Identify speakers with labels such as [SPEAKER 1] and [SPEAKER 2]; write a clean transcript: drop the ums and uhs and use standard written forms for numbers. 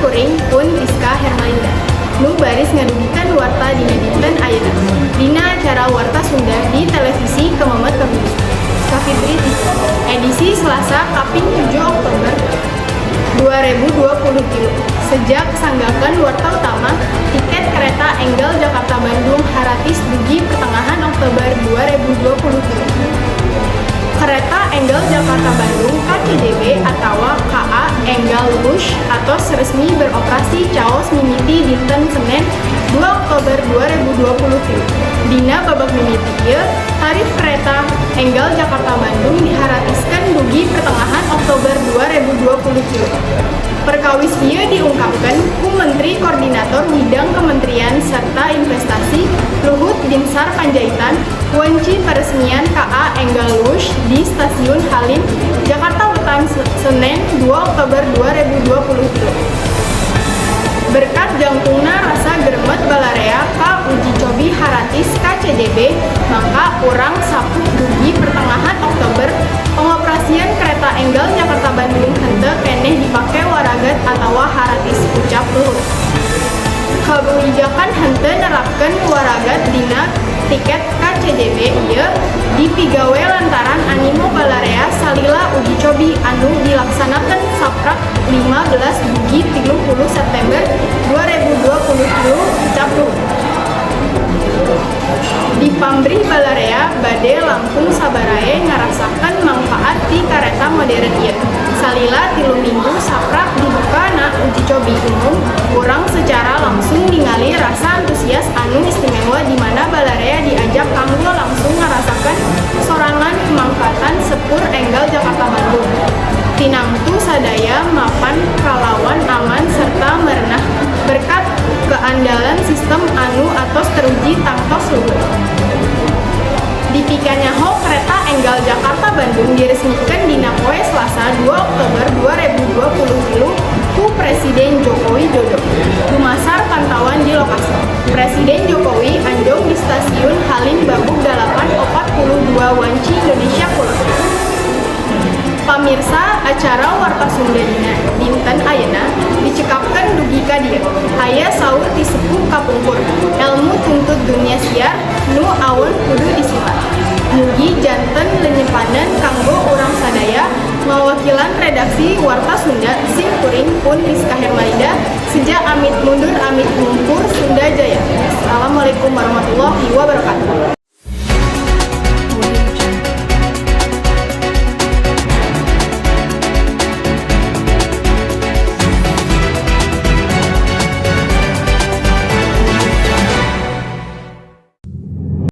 [SPEAKER 1] kuring pun Rizka Hermalinda nu baris ngadugikan warta dina dinten ayeuna dina acara Warta Sunda di televisi Kememet Kabus Kafitri TV edisi Selasa kaping 7 Oktober 2020 sejak sanggakan warta utama tiket kereta Enggal Jakarta-Bandung haratis dugi pertengahan Oktober 2020. Kereta Enggal Jakarta-Bandung KCJB atau KA Enggal Wush atau resmi beroperasi caos mimiti dinten Senin 2 Oktober 2020. Dina babak mimiti ieu tarif kereta Enggal Jakarta-Bandung diharatiskan dugi pertengahan Oktober 2020. Perkawis ieu diungkapkan ku Menteri Koordinator Bidang Kementerian serta Investasi Luhut Binsar Panjaitan wanci peresmian KA Enggal Wush di Stasiun Halim, Jakarta Wetan Senin 2 Oktober 2020. Berkat jangkungna rasa gremet balarea ka uji cobi haratis KCJB, maka urang sapuk dugi pertengahan Oktober pengoperasian kereta Enggal Jakarta-Bandung henteu keneh dipake waragat atawa haratis ucap Luhut. Kabijakan henteu nerapkeun waragat dina tiket KCJB ieu dipigawe lantaran animo balarea salila uji cobi anu dilaksanakan saprak 15 dugi 30 September 2020 ucap Luhut. Di pamrih balarea bade langkung sabarae ngarasakan manfaat di kareta modern ieu. Salila 3 minggu saprak dibukana uji cobi umum, urang secara langsung ningali rasa antusias anu istimewa di mana balarea diajak kanggo langsung ngarasakan sorangan kemanfaatan sepur Enggal Jakarta-Bandung. Tinangtu sadaya mapan kalawan aman serta merenah berkat keandalan sistem anu atos teruji tangtos Luhut. Dipikanyaho kereta Enggal Jakarta-Bandung diresmikan dina poe Selasa 2 Oktober 2020 ku Presiden Joko Widodo. Dumasar pantauan di lokasi. Presiden Jokowi anjong di Stasiun Halim Babuk 842 Wanci Indonesia Kulon. Pamirsa acara Warta Sunda dina dinten ayeuna dicekapkan dugi ka dieu. Aya saur ti sepuh kapungkur. Elmu tuntut dunia siar nu aweun kudu disipat. Mugi janten lenyepanan kanggo urang sadaya mawakilan redaksi Warta Sunda sim kuring pun Rizka Hermalinda sejak amit mundur amit mungkur Sunda Jaya. Assalamualaikum warahmatullahi wabarakatuh.